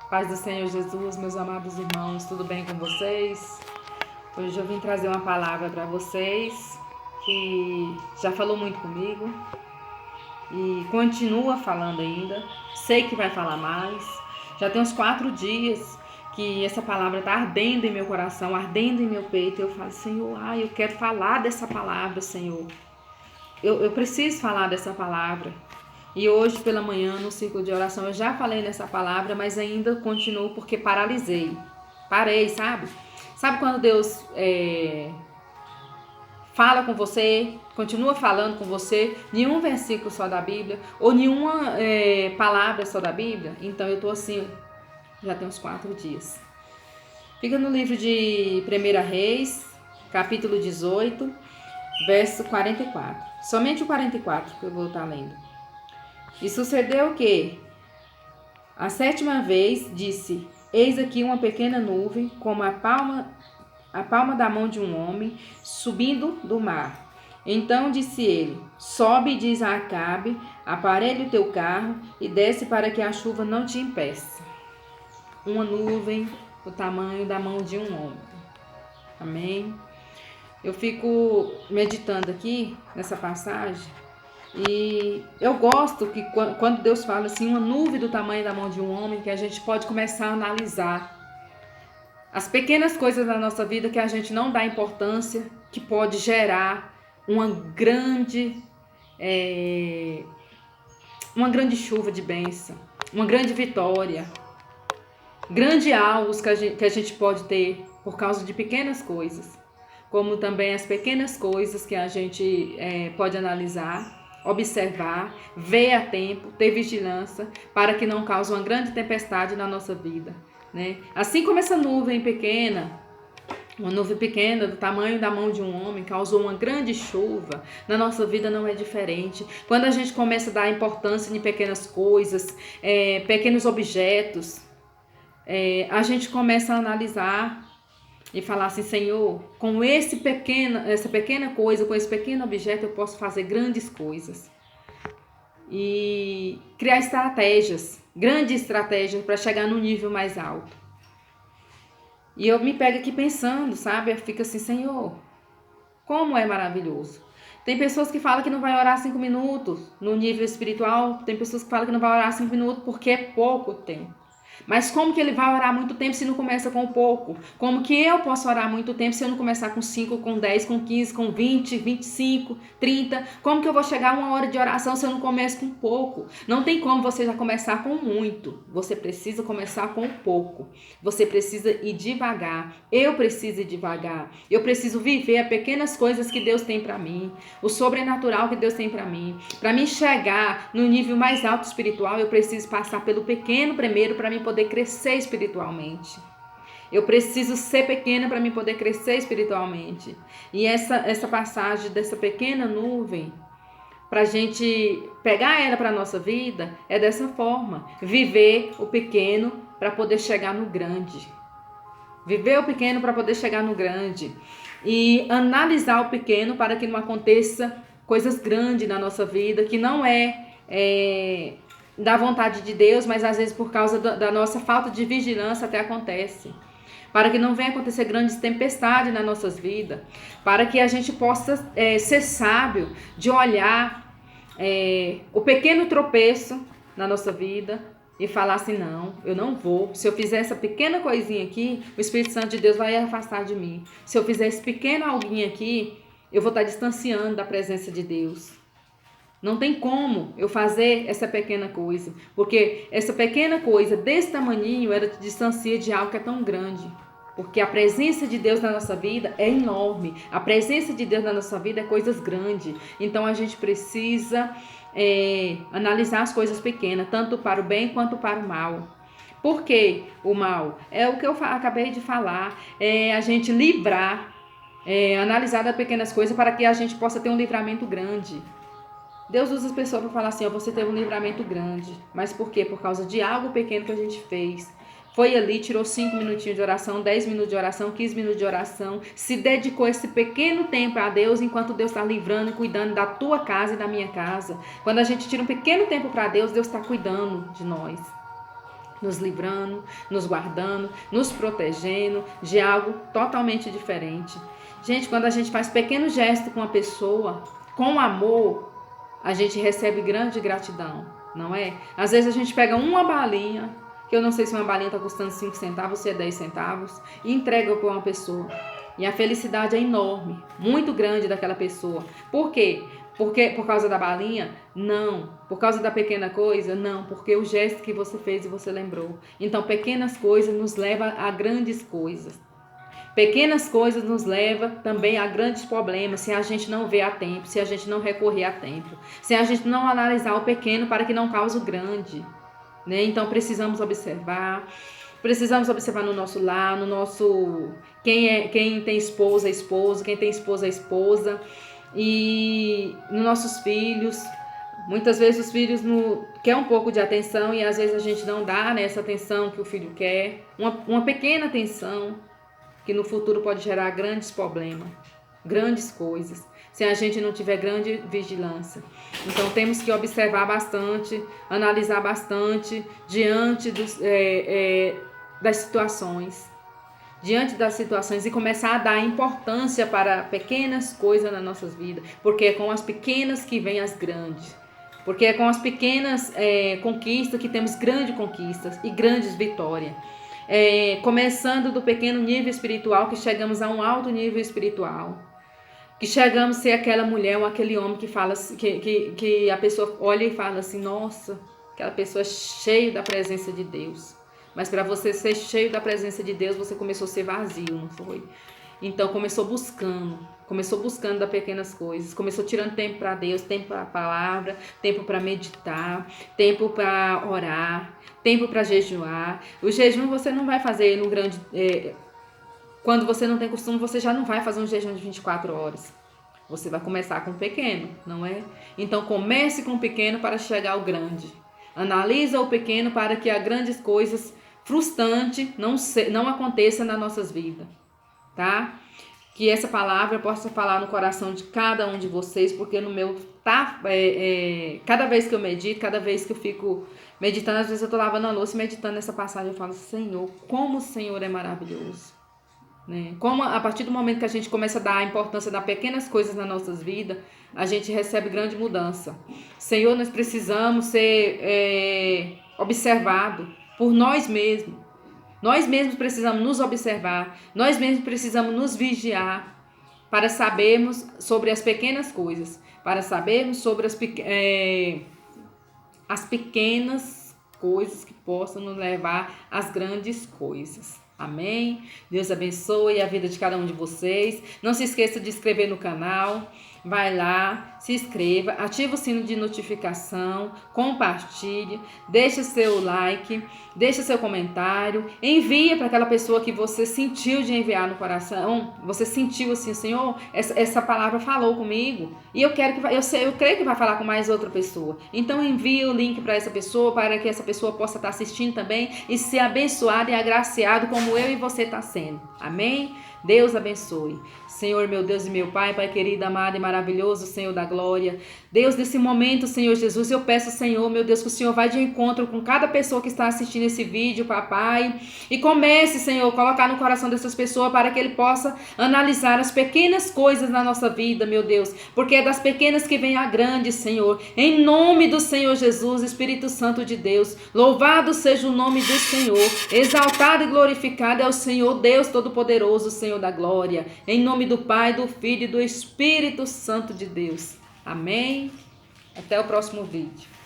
Paz do Senhor Jesus, meus amados irmãos, tudo bem com vocês? Hoje eu vim trazer uma palavra para vocês que já falou muito comigo e continua falando ainda. Sei que vai falar mais. Já tem uns 4 dias que essa palavra está ardendo em meu coração, ardendo em meu peito. Eu falo, Senhor, eu quero falar dessa palavra, Senhor. Eu preciso falar dessa palavra. E hoje pela manhã, no círculo de oração, eu já falei nessa palavra, mas ainda continuo porque paralisei. Parei, sabe? Sabe quando Deus fala com você, continua falando com você, nenhum versículo só da Bíblia, ou nenhuma palavra só da Bíblia? Então eu tô assim, já tem uns 4 dias. Fica no livro de 1 Reis, capítulo 18, verso 44. Somente o 44 que eu vou estar lendo. E sucedeu que, a 7ª vez, disse: Eis aqui uma pequena nuvem, como a palma da mão de um homem, subindo do mar. Então disse ele: Sobe e diz a Acabe: Aparelhe o teu carro e desce para que a chuva não te impeça. Uma nuvem do tamanho da mão de um homem. Amém? Eu fico meditando aqui nessa passagem. E eu gosto que quando Deus fala assim, uma nuvem do tamanho da mão de um homem, que a gente pode começar a analisar as pequenas coisas da nossa vida que a gente não dá importância, que pode gerar uma grande chuva de bênção, uma grande vitória, grande alvos que a gente pode ter por causa de pequenas coisas, como também as pequenas coisas que a gente pode analisar, observar, ver a tempo, ter vigilância, para que não cause uma grande tempestade na nossa vida, né? Assim como essa nuvem pequena, uma nuvem pequena do tamanho da mão de um homem, causou uma grande chuva, na nossa vida não é diferente. Quando a gente começa a dar importância em pequenas coisas, pequenos objetos, a gente começa a analisar e falar assim, Senhor, com essa pequena coisa, com esse pequeno objeto, eu posso fazer grandes coisas. E criar estratégias, grandes estratégias para chegar no nível mais alto. E eu me pego aqui pensando, sabe? Eu fico assim, Senhor, como é maravilhoso. Tem pessoas que falam que não vai orar 5 minutos no nível espiritual. Tem pessoas que falam que não vai orar 5 minutos porque é pouco tempo. Mas como que ele vai orar muito tempo se não começa com pouco? Como que eu posso orar muito tempo se eu não começar com 5, com 10, com 15, com 20, 25, 30? Como que eu vou chegar a 1 hora de oração se eu não começo com pouco? Não tem como você já começar com muito. Você precisa começar com pouco. Você precisa ir devagar. Eu preciso ir devagar. Eu preciso viver as pequenas coisas que Deus tem para mim. O sobrenatural que Deus tem para mim. Para mim chegar no nível mais alto espiritual, eu preciso passar pelo pequeno primeiro para mim poder crescer espiritualmente. Eu preciso ser pequena para mim poder crescer espiritualmente. E essa passagem dessa pequena nuvem, para a gente pegar ela para a nossa vida, é dessa forma. Viver o pequeno para poder chegar no grande. Viver o pequeno para poder chegar no grande. E analisar o pequeno para que não aconteça coisas grandes na nossa vida, que não da vontade de Deus, mas às vezes por causa da nossa falta de vigilância até acontece. Para que não venha acontecer grandes tempestades nas nossas vidas. Para que a gente possa ser sábio de olhar o pequeno tropeço na nossa vida e falar assim, não, eu não vou. Se eu fizer essa pequena coisinha aqui, o Espírito Santo de Deus vai afastar de mim. Se eu fizer esse pequeno alguinho aqui, eu vou estar distanciando da presença de Deus. Não tem como eu fazer essa pequena coisa, porque essa pequena coisa desse tamaninho, ela te distancia de algo que é tão grande. Porque a presença de Deus na nossa vida é enorme. A presença de Deus na nossa vida é coisas grandes. Então a gente precisa analisar as coisas pequenas, tanto para o bem quanto para o mal. Por que o mal? É o que eu acabei de falar. É a gente livrar, analisar as pequenas coisas para que a gente possa ter um livramento grande. Deus usa as pessoas para falar assim, você teve um livramento grande. Mas por quê? Por causa de algo pequeno que a gente fez. Foi ali, tirou 5 minutinhos de oração, 10 minutos de oração, 15 minutos de oração. Se dedicou esse pequeno tempo a Deus, enquanto Deus está livrando e cuidando da tua casa e da minha casa. Quando a gente tira um pequeno tempo para Deus, Deus está cuidando de nós. nos livrando, nos guardando, nos protegendo de algo totalmente diferente. Gente, quando a gente faz pequeno gesto com a pessoa, com amor, a gente recebe grande gratidão, não é? Às vezes a gente pega uma balinha, que eu não sei se uma balinha está custando 5 centavos, se é 10 centavos, e entrega para uma pessoa. E a felicidade é enorme, muito grande daquela pessoa. Por quê? Porque por causa da balinha? Não. Por causa da pequena coisa? Não. Porque o gesto que você fez e você lembrou. Então, pequenas coisas nos levam a grandes coisas. Pequenas coisas nos levam também a grandes problemas se a gente não vê a tempo, se a gente não recorrer a tempo, se a gente não analisar o pequeno para que não cause o grande, né? Então, precisamos observar no nosso lar, no nosso... Quem tem esposa, esposo, quem tem esposa, esposa, e nos nossos filhos. Muitas vezes os filhos querem um pouco de atenção e às vezes a gente não dá, né, essa atenção que o filho quer. Uma pequena atenção que no futuro pode gerar grandes problemas, grandes coisas, se a gente não tiver grande vigilância. Então temos que observar bastante, analisar bastante diante das situações. Diante das situações e começar a dar importância para pequenas coisas nas nossas vidas, porque é com as pequenas que vêm as grandes, porque é com as pequenas conquistas que temos grandes conquistas e grandes vitórias. Começando do pequeno nível espiritual, que chegamos a um alto nível espiritual, que chegamos a ser aquela mulher ou aquele homem que fala, que a pessoa olha e fala assim, nossa, aquela pessoa é cheia da presença de Deus. Mas para você ser cheio da presença de Deus, você começou a ser vazio, não foi? Então começou buscando das pequenas coisas, começou tirando tempo para Deus, tempo para a palavra, tempo para meditar, tempo para orar, tempo para jejuar. O jejum você não vai fazer no grande... quando você não tem costume, você já não vai fazer um jejum de 24 horas. Você vai começar com o pequeno, não é? Então comece com o pequeno para chegar ao grande. Analisa o pequeno para que as grandes coisas frustrantes não aconteçam nas nossas vidas, tá? Que essa palavra possa falar no coração de cada um de vocês, porque no meu cada vez que eu medito, cada vez que eu fico meditando, às vezes eu tô lavando a louça e meditando nessa passagem, eu falo, Senhor, como o Senhor é maravilhoso, né? Como a partir do momento que a gente começa a dar a importância das pequenas coisas nas nossas vidas, a gente recebe grande mudança. Senhor, nós precisamos ser observados por nós mesmos. Nós mesmos precisamos nos observar, nós mesmos precisamos nos vigiar para sabermos sobre as pequenas coisas, para sabermos sobre as pequenas coisas que possam nos levar às grandes coisas. Amém? Deus abençoe a vida de cada um de vocês. Não se esqueça de inscrever no canal. Vai lá, se inscreva, ativa o sino de notificação, compartilhe, deixa seu like, deixa seu comentário, envia para aquela pessoa que você sentiu de enviar no coração, você sentiu assim, Senhor, essa palavra falou comigo e eu creio que vai falar com mais outra pessoa. Então envia o link para essa pessoa, para que essa pessoa possa estar assistindo também e ser abençoado e agraciado como eu e você está sendo. Amém? Deus abençoe. Senhor, meu Deus e meu Pai, Pai querido, amado e maravilhoso, Senhor da glória. Deus, nesse momento, Senhor Jesus, eu peço, Senhor, meu Deus, que o Senhor vá de encontro com cada pessoa que está assistindo esse vídeo, papai, e comece, Senhor, colocar no coração dessas pessoas para que ele possa analisar as pequenas coisas na nossa vida, meu Deus, porque é das pequenas que vem a grande, Senhor. Em nome do Senhor Jesus, Espírito Santo de Deus, louvado seja o nome do Senhor, exaltado e glorificado é o Senhor, Deus Todo-Poderoso, Senhor da glória, em nome do Pai, do Filho e do Espírito Santo de Deus. Amém? Até o próximo vídeo.